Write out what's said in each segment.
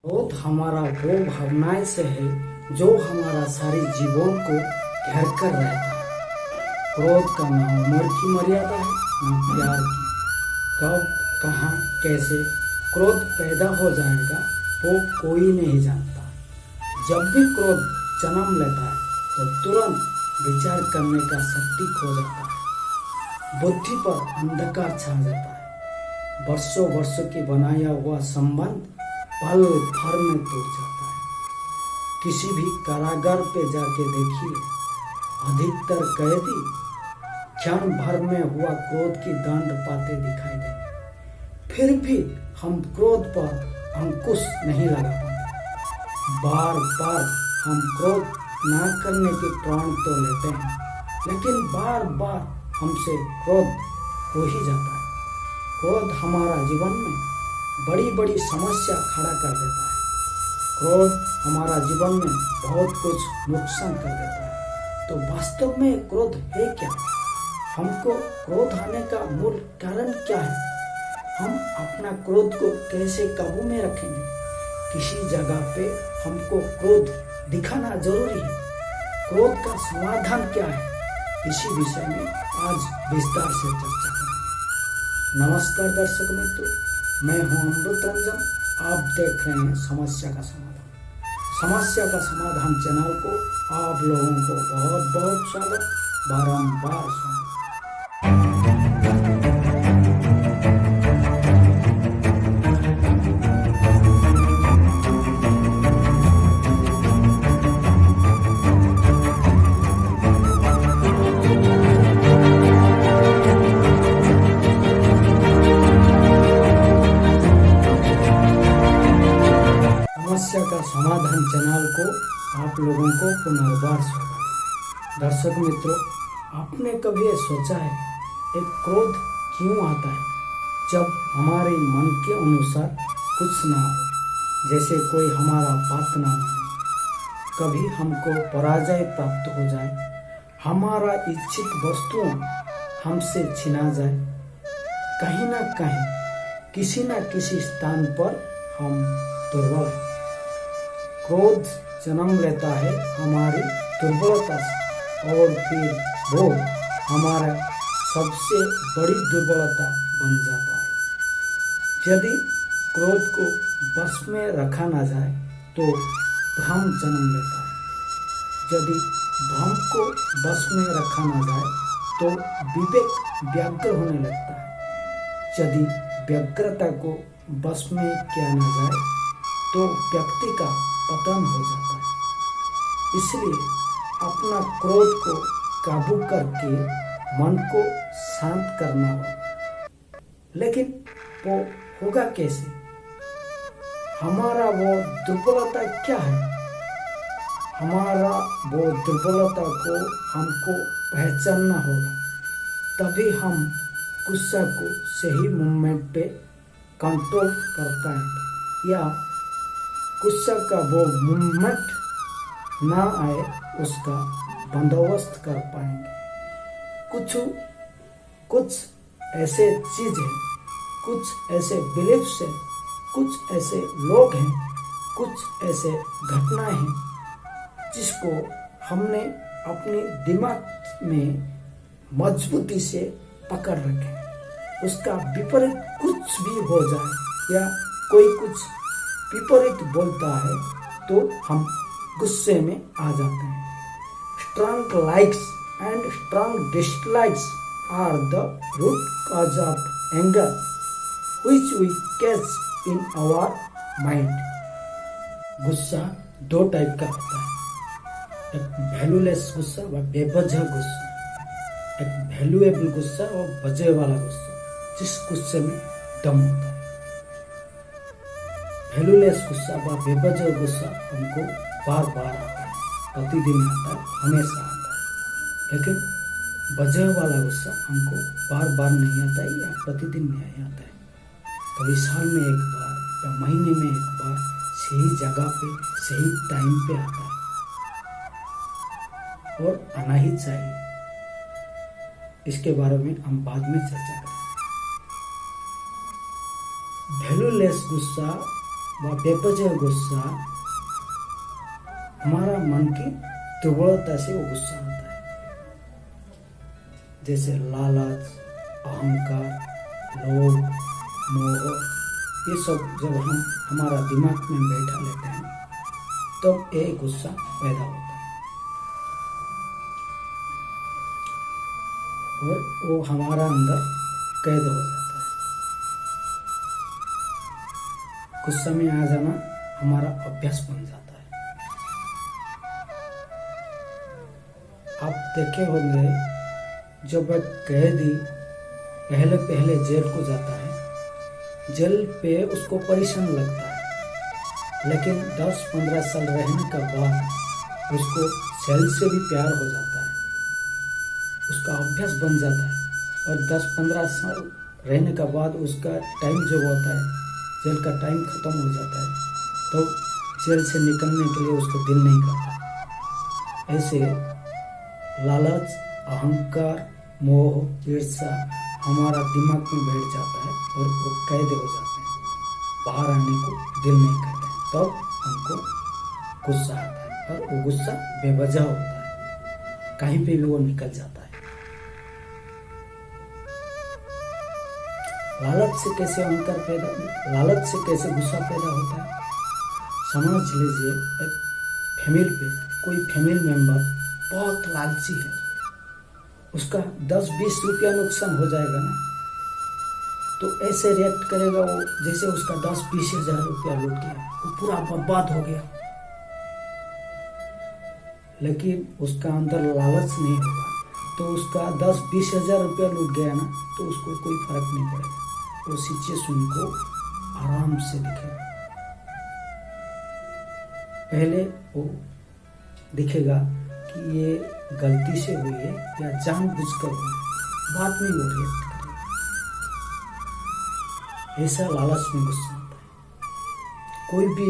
क्रोध हमारा वो भावनाएं से है जो हमारा सारे जीवन को घेर कर रहता है। क्रोध का ना उम्र की मर्यादा है ना प्यार की। कब कहाँ कैसे क्रोध पैदा हो जाएगा वो कोई नहीं जानता। जब भी क्रोध जन्म लेता है तो तुरंत विचार करने का शक्ति खो जाता है। बुद्धि पर अंधकार छा जाता है। वर्षों वर्षों की बनाया हुआ संबंध पल भर में टूट जाता है। किसी भी कारागार पे जाके देखिए, अधिकतर कैदी क्षण भर में हुआ क्रोध की दंड पाते दिखाई देंगे। फिर भी हम क्रोध पर अंकुश नहीं लगा पाते। बार बार हम क्रोध ना करने के प्रण तो लेते हैं, लेकिन बार बार हमसे क्रोध हो ही जाता है। क्रोध हमारा जीवन में बड़ी बड़ी समस्या खड़ा कर देता है। क्रोध हमारा जीवन में बहुत कुछ नुकसान कर देता है। तो वास्तव में क्रोध है क्या? हमको क्रोध आने का मूल कारण क्या है? हम अपना क्रोध को कैसे काबू में रखेंगे? किसी जगह पे हमको क्रोध दिखाना जरूरी है। क्रोध का समाधान क्या है? इसी विषय में आज विस्तार से चर्चा करें। नमस्कार दर्शक मित्रों, मैं हूं अमृत रंजन। आप देख रहे हैं समस्या का समाधान। समस्या का समाधान चैनल को आप लोगों को बहुत बहुत स्वागत, बारंबार स्वागत। समस्या का समाधान चैनल को आप लोगों को पुनर्बार स्वागत। दर्शक मित्रों, आपने कभी ये सोचा है एक क्रोध क्यों आता है? जब हमारे मन के अनुसार कुछ ना हो, जैसे कोई हमारा बात ना माने, कभी हमको पराजय प्राप्त हो जाए, हमारा इच्छित वस्तुओं हमसे छिना जाए, कहीं ना कहीं किसी न किसी स्थान पर हम दुर्बल हैं। क्रोध जन्म लेता है हमारी दुर्बलता से, और फिर वो हमारा सबसे बड़ी दुर्बलता बन जाता है। यदि क्रोध को बस में रखा ना जाए तो भ्रम जन्म लेता है। यदि भ्रम को बस में रखा ना जाए तो विवेक व्यग्र होने लगता है। यदि व्यग्रता को बस में किया ना जाए तो व्यक्ति का पतन हो जाता है। इसलिए अपना क्रोध को काबू करके मन को शांत करना होगा। लेकिन वो होगा कैसे? हमारा वो दुर्बलता क्या है? हमारा वो दुर्बलता को हमको पहचानना होगा। तभी हम गुस्सा को सही मोमेंट पे कंट्रोल कर पाएंगे, या गुस्सा का वो मूवमेंट ना आए उसका बंदोबस्त कर पाएंगे। कुछ ऐसे चीज हैं, कुछ ऐसे बिलीफ्स हैं, कुछ ऐसे लोग हैं, कुछ ऐसे घटनाएं हैं जिसको हमने अपने दिमाग में मजबूती से पकड़ रखे। उसका विपरीत कुछ भी हो जाए या कोई कुछ विपरीत बोलता है तो हम गुस्से में आ जाते हैं। Strong likes and strong dislikes are the root cause of anger which we catch in our mind. गुस्सा दो टाइप का होता है, एक वैल्यूलेस गुस्सा व बेवजह गुस्सा। एक वैल्यूएबल गुस्सा और वजह वाला गुस्सा, जिस गुस्से में दम होता है। वैल्यूलेस गुस्सा व बेवजह गुस्सा हमको बार बार आता है, प्रतिदिन आता है, हमेशा आता है। लेकिन वजह वाला गुस्सा हमको बार बार नहीं आता है या प्रतिदिन नहीं आता है। कभी साल में एक बार या महीने में एक बार सही जगह पे सही टाइम पे आता है, और आना ही चाहिए। इसके बारे में हम बाद में चर्चा करेंगे। वैल्यूलेस गुस्सा व बेवजह गुस्सा हमारा मन की दुर्बलता से वो गुस्सा आता है। जैसे लालच, अहंकार, लोभ, मोह, ये सब जब हम हमारा दिमाग में बैठा लेते हैं तब ये गुस्सा पैदा होता है और वो हमारा अंदर कैद हो जाता है। गुस्सा में आ जाना हमारा अभ्यास बन जाता है। आप देखे होंगे जब एक कैदी पहले पहले जेल को जाता है, जेल पे उसको परेशान लगता है, लेकिन 10-15 साल रहने के बाद उसको जेल से भी प्यार हो जाता है, उसका अभ्यास बन जाता है। और 10-15 साल रहने के बाद उसका टाइम जो होता है, जेल का टाइम खत्म हो जाता है, तो जेल से निकलने के लिए उसको दिल नहीं करता। ऐसे लालच, अहंकार, मोह, ईर्ष्या हमारा दिमाग में बैठ जाता है और वो कैद हो जाते हैं, बाहर आने को दिल नहीं करते हैं। तब हमको गुस्सा आता है और वो गुस्सा बेवजह होता है, कहीं पे भी वो निकल जाता है। लालच से कैसे अहंकार पैदा, लालच से कैसे गुस्सा पैदा होता है? समझ लीजिए एक फैमिली पे कोई फैमिली मेंबर बहुत लालची है, उसका 10-20 रुपया नुकसान हो जाएगा ना, तो ऐसे रिएक्ट करेगा वो जैसे उसका 10-20 हजार रुपया लूट गया, वो पूरा बर्बाद हो गया। लेकिन उसका अंदर लालच नहीं होगा तो उसका 10-20 हजार रुपया लूट गया ना, तो उसको कोई फर्क नहीं पड़ेगा, वो सिचुएशन को आराम से दिखेगा। पहले वो दिखेगा कि ये गलती से हुई है या जानबूझकर हुई है, बाद में वो रिएक्ट करेगा। ऐसा लालच में गुस्सा आता है। कोई भी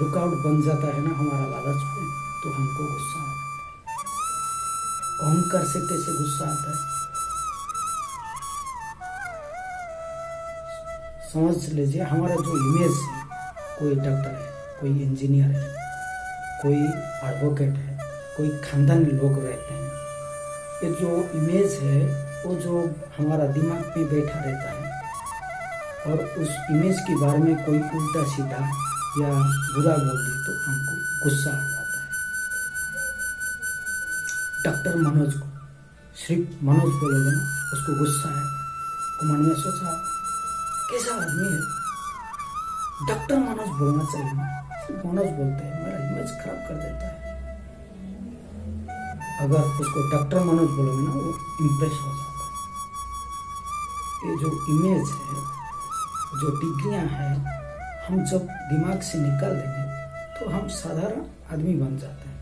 रुकावट बन जाता है ना हमारा लालच में, तो हमको गुस्सा आता है। अहंकार से कैसे गुस्सा आता है? समझ लीजिए हमारा जो इमेज है, कोई डॉक्टर है, कोई इंजीनियर है, कोई एडवोकेट है, कोई खानदानी लोग रहते हैं, ये जो इमेज है वो जो हमारा दिमाग में बैठा रहता है, और उस इमेज के बारे में कोई उल्टा सीधा या बुरा बोल दे तो हमको गुस्सा आ जाता है। डॉक्टर मनोज को सिर्फ मनोज बोलोगे ना, उसको गुस्सा है, वो मन में सोचा कैसा आदमी है, डॉक्टर मनोज बोलना चाहिए ना, सिर्फ मनोज बोलते हैं, मेरा इमेज खराब कर देता है। अगर उसको डॉक्टर मनोज बोलोगे ना, वो इम्प्रेस हो जाता है। ये जो इमेज है, जो डिग्रियां हैं, हम जब दिमाग से निकाल देंगे तो हम साधारण आदमी बन जाते हैं।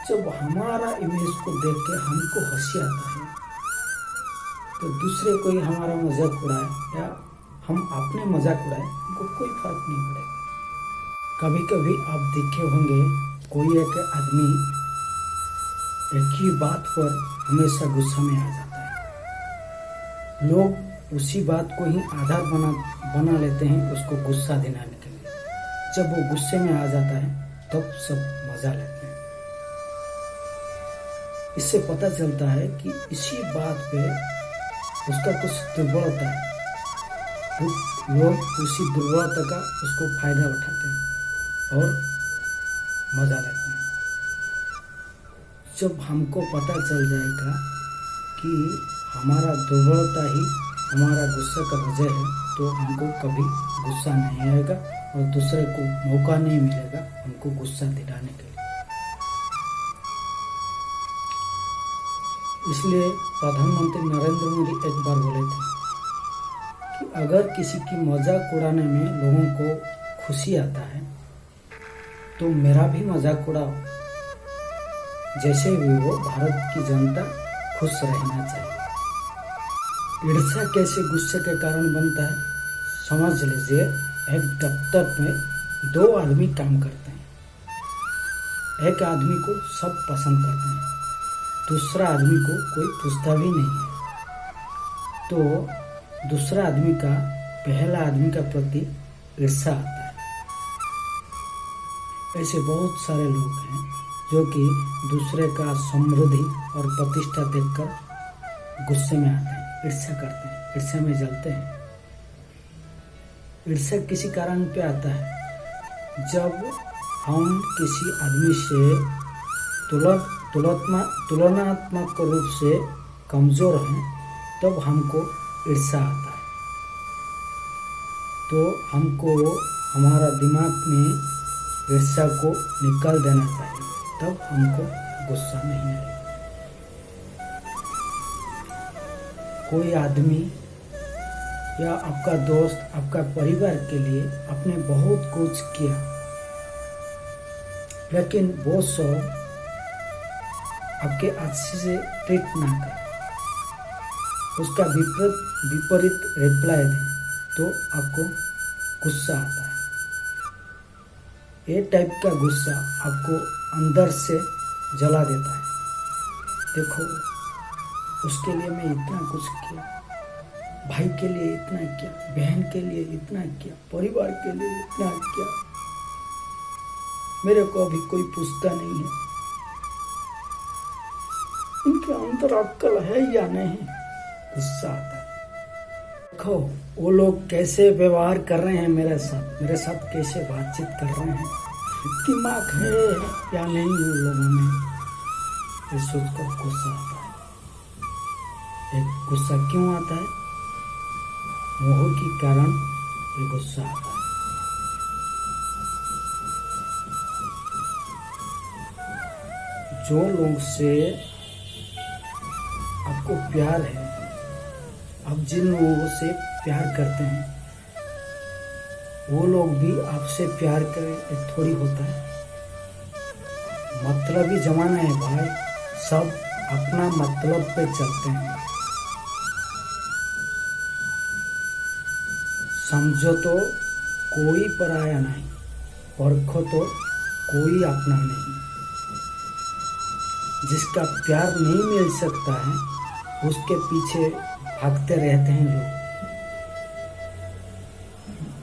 जब हमारा इमेज को देख के हमको हंसी आता है, तो दूसरे कोई हमारा मजाक उड़ाए या हम अपने मजाक उड़ाए, हमको कोई फर्क नहीं पड़ेगा। कभी कभी आप देखे होंगे कोई एक आदमी एक ही बात पर हमेशा गुस्सा में आ जाता है, लोग उसी बात को ही आधार बना लेते हैं उसको गुस्सा दिलाने के लिए। जब वो गुस्से में आ जाता है तब सब मजा लेते हैं। इससे पता चलता है कि इसी बात पे उसका कुछ दुर्बलता है, लोग उसी दुर्बलता का उसको फायदा उठाते हैं और मजा लेते हैं। जब हमको पता चल जाएगा कि हमारा दुर्बलता ही हमारा गुस्सा का वजह है, तो हमको कभी गुस्सा नहीं आएगा और दूसरे को मौका नहीं मिलेगा हमको गुस्सा दिलाने के लिए। इसलिए प्रधानमंत्री नरेंद्र मोदी एक बार बोले थे कि अगर किसी की मजाक उड़ाने में लोगों को खुशी आता है तो मेरा भी मजाक उड़ाओ, जैसे भी वो भारत की जनता खुश रहना चाहिए। ईर्ष्या कैसे गुस्से के कारण बनता है? समझ लीजिए एक दफ्तर में 2 आदमी काम करते हैं, एक आदमी को सब पसंद करते हैं, दूसरा आदमी को कोई पूछता भी नहीं है। तो दूसरा आदमी का पहला आदमी का प्रति ईर्ष्या आता है। ऐसे बहुत सारे लोग हैं जो कि दूसरे का समृद्धि और प्रतिष्ठा देखकर गुस्से में आते हैं, ईर्ष्या करते हैं, ईर्ष्या में जलते हैं। ईर्ष्या किसी कारण पे आता है, जब हम किसी आदमी से तुलनात्मक रूप से कमजोर हैं, तब हमको ईर्ष्या आता है। तो हमको हमारा दिमाग में ईर्ष्या को निकाल देना चाहिए, तब हमको गुस्सा नहीं आएगा। कोई आदमी या आपका दोस्त आपका परिवार के लिए आपने बहुत कुछ किया, लेकिन वो सब आपके अच्छे से ट्रीट ना कर, उसका विपरीत रिप्लाई दे, तो आपको गुस्सा आता है। ये टाइप का गुस्सा आपको अंदर से जला देता है। देखो, उसके लिए मैं इतना कुछ किया, भाई के लिए इतना किया, बहन के लिए इतना किया, परिवार के लिए इतना किया, मेरे को अभी कोई पूछता नहीं है, इनके अंदर अक्ल है या नहीं। गुस्सा आता है। देखो, वो लोग कैसे व्यवहार कर रहे हैं मेरे साथ कैसे बातचीत कर रहे हैं, दिमाग है या नहीं उन लोगों में, ये सोचकर गुस्सा आता है। एक गुस्सा क्यों आता है? मोह के कारण ये गुस्सा आता है। जो लोग से आपको प्यार है, आप जिन लोगों से प्यार करते हैं, वो लोग भी आपसे प्यार करें थोड़ी होता है। मतलबी जमाना है भाई, सब अपना मतलब पे चलते हैं। समझो तो कोई पराया नहीं, परखो तो कोई अपना नहीं। जिसका प्यार नहीं मिल सकता है, उसके पीछे भागते रहते हैं लोग,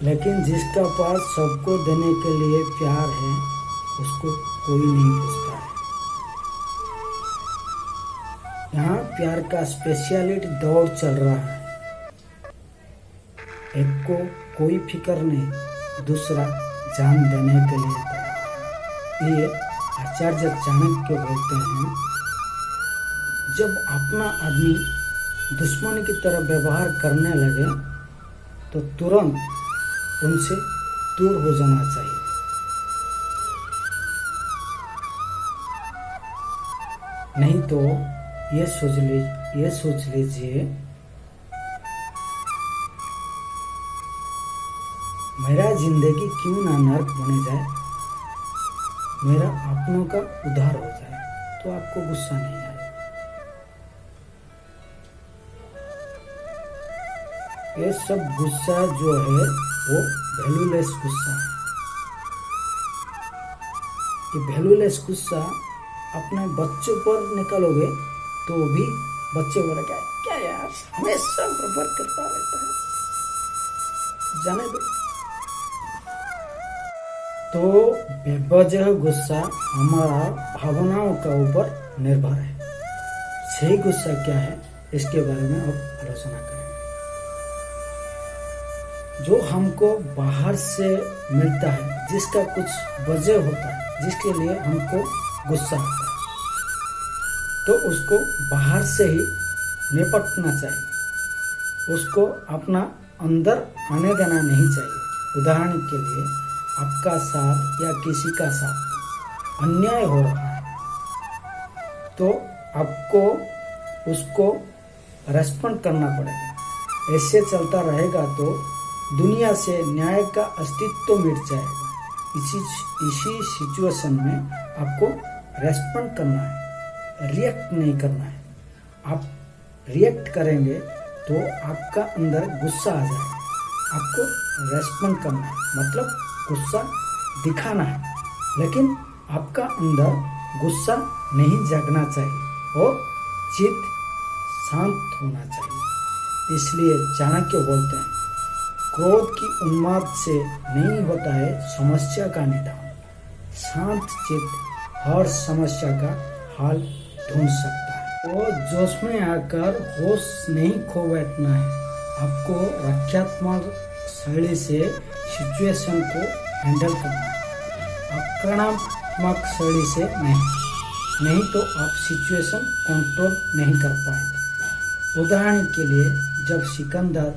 लेकिन जिसका पास सबको देने के लिए प्यार है, उसको कोई नहीं पूछता है। यहाँ प्यार का स्पेशलिटी दौड़ चल रहा है। एक को कोई फिक्र नहीं, दूसरा जान देने के लिए तैयार। ये आचार्य चाणक्य बोलते हैं, जब अपना आदमी दुश्मन की तरह व्यवहार करने लगे तो तुरंत उनसे दूर हो जाना चाहिए। नहीं तो ये सोच लीजिए, मेरा जिंदगी क्यों ना नर्क बने जाए, मेरा अपनों का उद्धार हो जाए, तो आपको गुस्सा नहीं आएगा। ये सब गुस्सा जो है वो वैल्यूलेस गुस्सा है। ये वैल्यूलेस गुस्सा अपने बच्चों पर निकालोगे तो भी बच्चे बोलेगा, क्या यार हमेशा बर्बाद करता रहता है, जाने दो। तो बेवजह गुस्सा हमारा भावनाओं का ऊपर निर्भर है। सही गुस्सा क्या है, इसके बारे में अब आलोचना करें। जो हमको बाहर से मिलता है, जिसका कुछ वजह होता है, जिसके लिए हमको गुस्सा आता है, तो उसको बाहर से ही निपटना चाहिए, उसको अपना अंदर आने देना नहीं चाहिए। उदाहरण के लिए, आपका साथ या किसी का साथ अन्याय हो रहा है, तो आपको उसको रेस्पॉन्ड करना पड़ेगा। ऐसे चलता रहेगा तो दुनिया से न्याय का अस्तित्व मिट जाएगा। इसी सिचुएशन में आपको रेस्पॉन्ड करना है, रिएक्ट नहीं करना है। आप रिएक्ट करेंगे तो आपका अंदर गुस्सा आ जाएगा। आपको रेस्पॉन्ड करना है, मतलब गुस्सा दिखाना है, लेकिन आपका अंदर गुस्सा नहीं जगना चाहिए और चित्त शांत होना चाहिए। इसलिए चाणक्य बोलते हैं, क्रोध की उन्माद से नहीं होता है समस्या का निदान। शांत चित्त हर समस्या का हल ढूंढ सकता है। तो जोश में आकर होश नहीं खो बैठना है। आपको रक्षात्मक शैली से सिचुएशन को हैंडल करना है, आक्रामक शैली से नहीं तो आप सिचुएशन कंट्रोल नहीं कर पाएंगे। उदाहरण के लिए जब सिकंदर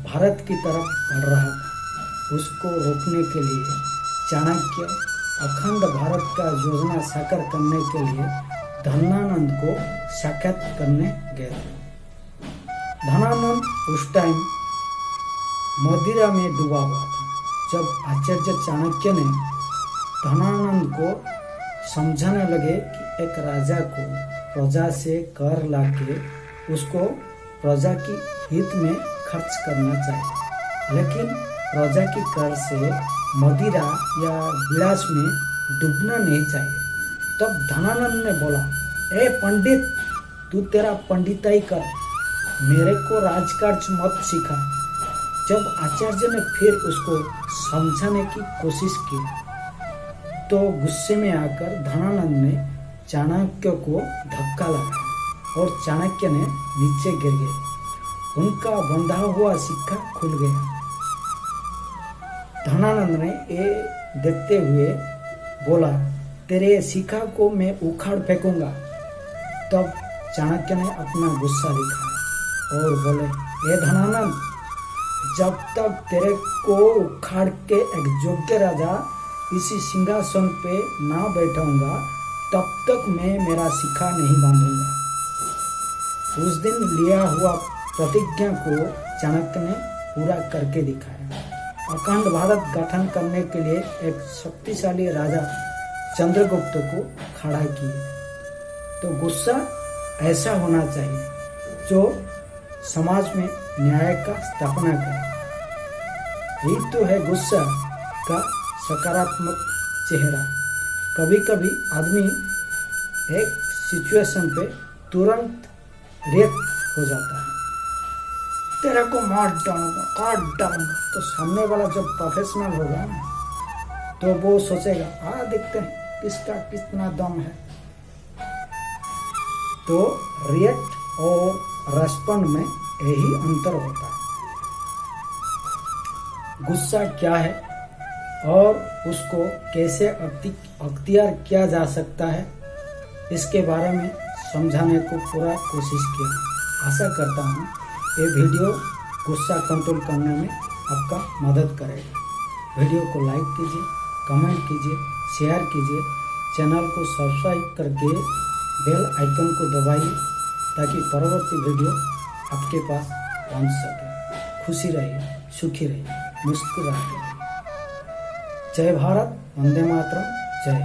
भारत की तरफ बढ़ रहा था, उसको रोकने के लिए चाणक्य अखंड भारत का योजना साकार करने के लिए धनानंद को साक्षात करने गए थे। धनानंद उस टाइम मदिरा में डूबा हुआ था। जब आचार्य चाणक्य ने धनानंद को समझाने लगे कि एक राजा को प्रजा से कर लाके उसको प्रजा की हित में खर्च करना चाहिए, लेकिन प्रजा की कर से मदिरा या विलास में डूबना नहीं चाहिए। तब धनानंद ने बोला, ए पंडित, तू तेरा पंडिताई कर, मेरे को राजकाज मत सिखा। जब आचार्य ने फिर उसको समझाने की कोशिश की तो गुस्से में आकर धनानंद ने चाणक्य को धक्का लगाया और चाणक्य ने नीचे गिर गए। उनका बंधा हुआ सिक्का खुल गया। धनानंद ने ये देखते हुए बोला, तेरे सिक्का को मैं उखाड़ फेंकूंगा। तब चाणक्य ने अपना गुस्सा दिखाया और बोले, ए धनानंद, जब तक तेरे को उखाड़ के एक योग्य राजा इसी सिंहासन पे ना बैठाऊंगा, तब तक मैं मेरा सिक्का नहीं बांधूंगा। उस दिन लिया हुआ प्रतिज्ञा को चाणक्य ने पूरा करके दिखाया। अखंड भारत गठन करने के लिए एक शक्तिशाली राजा चंद्रगुप्त को खड़ा किया। तो गुस्सा ऐसा होना चाहिए जो समाज में न्याय का स्थापना करे। यही तो है गुस्सा का सकारात्मक चेहरा। कभी कभी आदमी एक सिचुएशन पे तुरंत रिएक्ट हो जाता है, तेरे को मार डालूंगा, काट डालूंगा। तो सामने वाला जब प्रोफेशनल होगा ना, तो वो सोचेगा, देखते हैं किसका कितना दम है। तो रिएक्ट और रेस्पॉन्ड में यही अंतर होता है। गुस्सा क्या है और उसको कैसे अख्तियार किया जा सकता है, इसके बारे में समझाने को पूरा कोशिश किया। आशा करता हूँ ये वीडियो गुस्सा कंट्रोल करने में आपका मदद करेगा। वीडियो को लाइक कीजिए, कमेंट कीजिए, शेयर कीजिए, चैनल को सब्सक्राइब करके बेल आइकन को दबाइए ताकि परवर्ती वीडियो आपके पास पहुंच सके। खुशी रहिए, सुखी रहिए, मुस्कुराते रहिए। जय भारत, वंदे मातरम, जय।